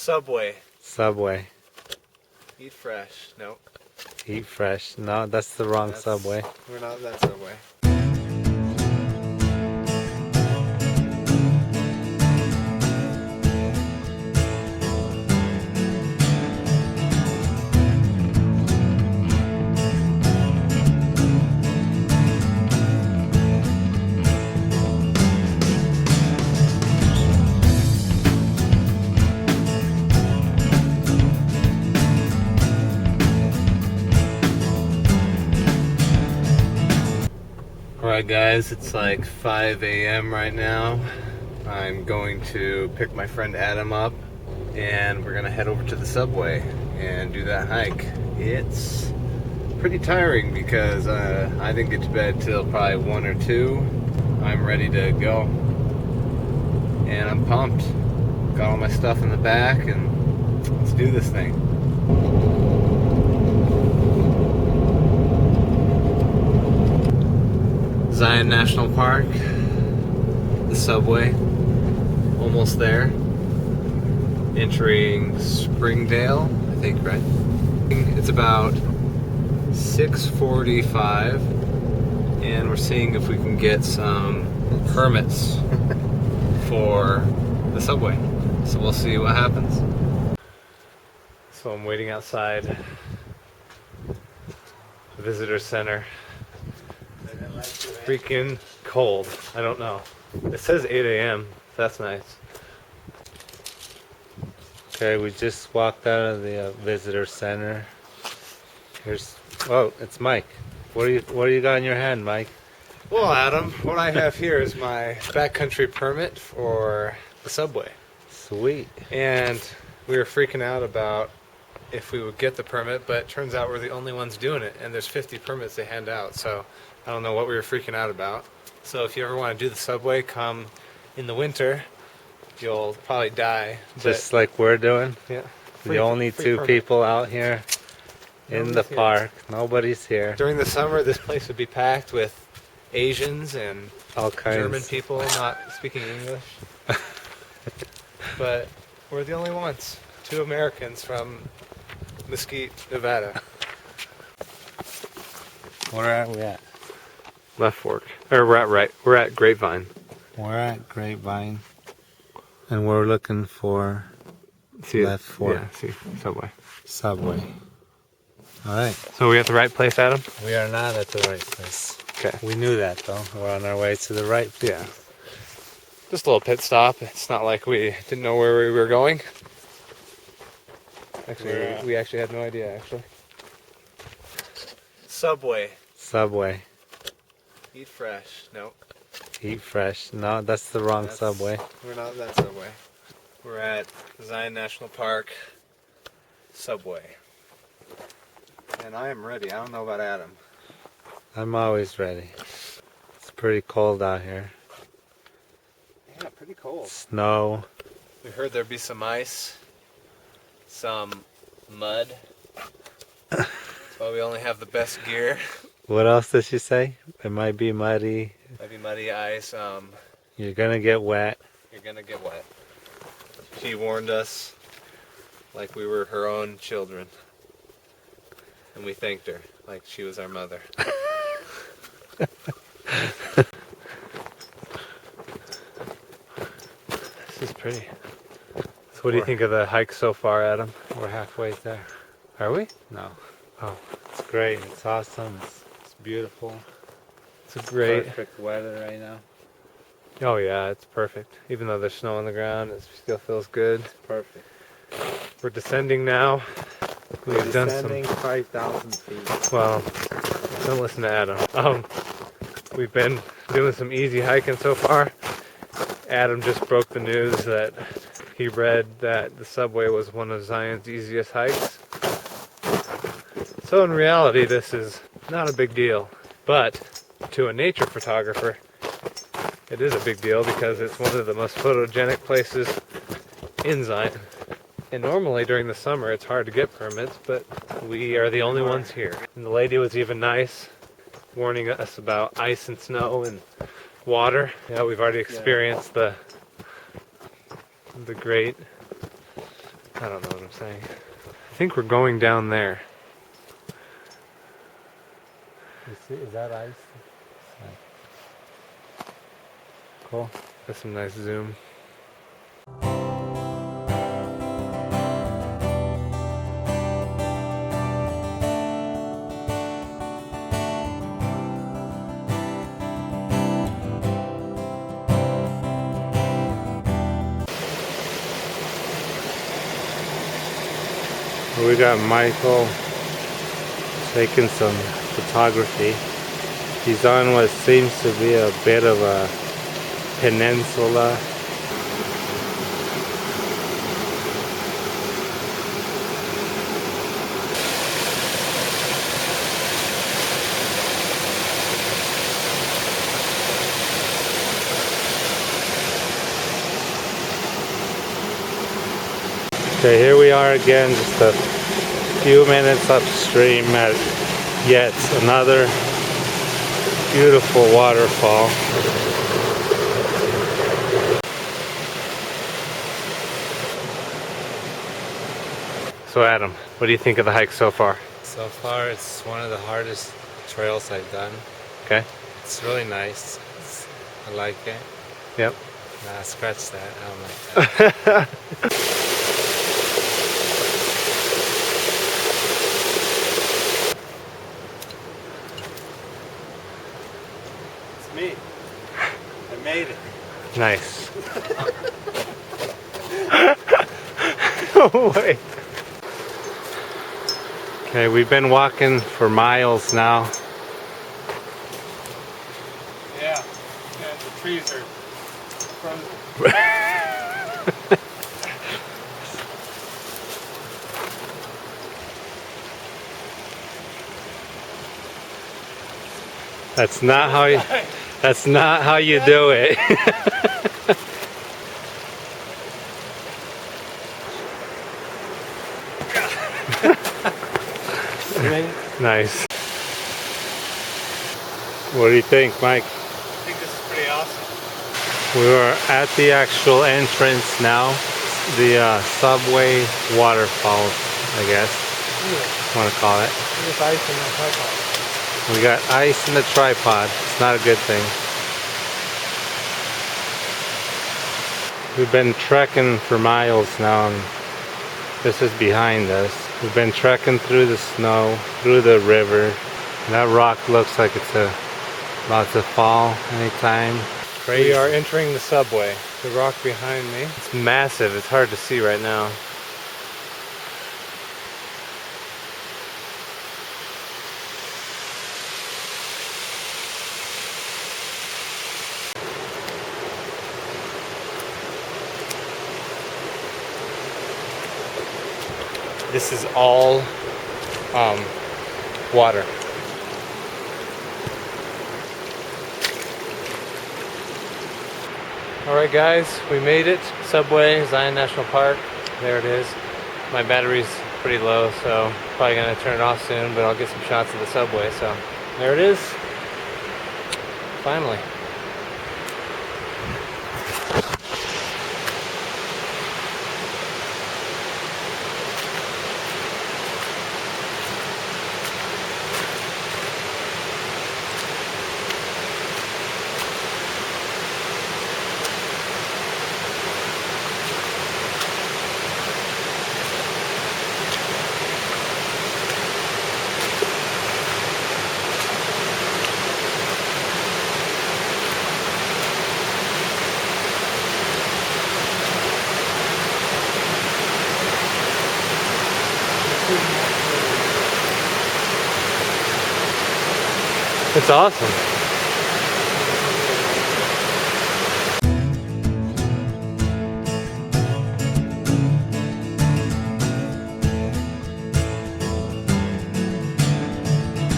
Subway. Subway. Eat fresh. Nope. Eat fresh. No, that's the wrong Subway. We're not that Subway. Alright guys, it's like 5 a.m. right now. I'm going to pick my friend Adam up and we're gonna head over to the Subway and do that hike. It's pretty tiring because I didn't get to bed till probably 1 or 2. I'm ready to go and I'm pumped. Got all my stuff in the back and let's do this thing. Zion National Park, the Subway, almost there. Entering Springdale, I think, right? It's about 6:45, and we're seeing if we can get some permits for the Subway. So we'll see what happens. So I'm waiting outside the visitor center. Freaking cold. I don't know. It says 8 a.m. That's nice. Okay, we just walked out of the visitor center. Here's it's Mike. What do you got in your hand, Mike? Well, Adam, what I have here is my backcountry permit for the Subway. Sweet. And we were freaking out about if we would get the permit, but it turns out we're the only ones doing it, and there's 50 permits they hand out, so I don't know what we were freaking out about. So if you ever want to do the Subway, come in the winter. You'll probably die. Just like we're doing? Yeah. The only two people out here in the park. Nobody's here. During the summer, this place would be packed with Asians and all kinds. German people not speaking English. But we're the only ones. 2 Americans from Mesquite, Nevada. Where are we at? Left Fork. Or we're at right. We're at Grapevine. We're at Grapevine. And we're looking for Left Fork. Yeah, see, Subway. Subway. Alright. So we at the right place, Adam? We are not at the right place. Okay. We knew that though. We're on our way to the right place. Yeah. Just a little pit stop. It's not like we didn't know where we were going. Actually, we actually had no idea, actually. Subway. Subway. Eat fresh. Nope. Eat fresh. No, that's the wrong Subway. We're not that Subway. We're at Zion National Park Subway. And I am ready. I don't know about Adam. I'm always ready. It's pretty cold out here. Yeah, pretty cold. Snow. We heard there'd be some ice, some mud. That's why we only have the best gear. What else did she say? It might be muddy. Might be muddy ice. You're gonna get wet. You're gonna get wet. She warned us like we were her own children. And we thanked her like she was our mother. This is pretty. So what do you think of the hike so far, Adam? We're halfway there. Are we? No. Oh. It's great. It's awesome. It's beautiful. It's a great... Perfect weather right now. Oh yeah, it's perfect. Even though there's snow on the ground, it still feels good. It's perfect. We're descending now. We've done descending 5,000 feet. Well, don't listen to Adam. We've been doing some easy hiking so far. Adam just broke the news that he read that the Subway was one of Zion's easiest hikes. So in reality, this is not a big deal. But to a nature photographer, it is a big deal because it's one of the most photogenic places in Zion. And normally during the summer it's hard to get permits, but we are the only ones here. And the lady was even nice, warning us about ice and snow and water. Yeah, we've already experienced the great I don't know what I'm saying. I think we're going down there. Is that ice? Cool. That's some nice zoom. We got Michael taking some photography. He's on what seems to be a bit of a peninsula. Okay, here we are again, just a few minutes upstream at yet another beautiful waterfall. So Adam, what do you think of the hike so far? So far, it's one of the hardest trails I've done. Okay. It's really nice. I like it. Yep. Nah, scratch that. I don't like that. It's me. I made it. Nice. No way. Okay, we've been walking for miles now. Yeah. The trees are frozen. That's not how you do it. Nice. What do you think, Mike? I think this is pretty awesome. We are at the actual entrance now, the subway waterfall, I guess, want to call it. There's ice in the tripod. We got ice in the tripod. It's not a good thing. We've been trekking for miles now, and this is behind us. We've been trekking through the snow, through the river. And that rock looks like it's about to fall anytime. We are entering the subway. The rock behind me. It's massive. It's hard to see right now. This is all water. Alright guys, we made it. Subway, Zion National Park. There it is. My battery's pretty low, so probably gonna turn it off soon, but I'll get some shots of the subway. So there it is. Finally. It's awesome.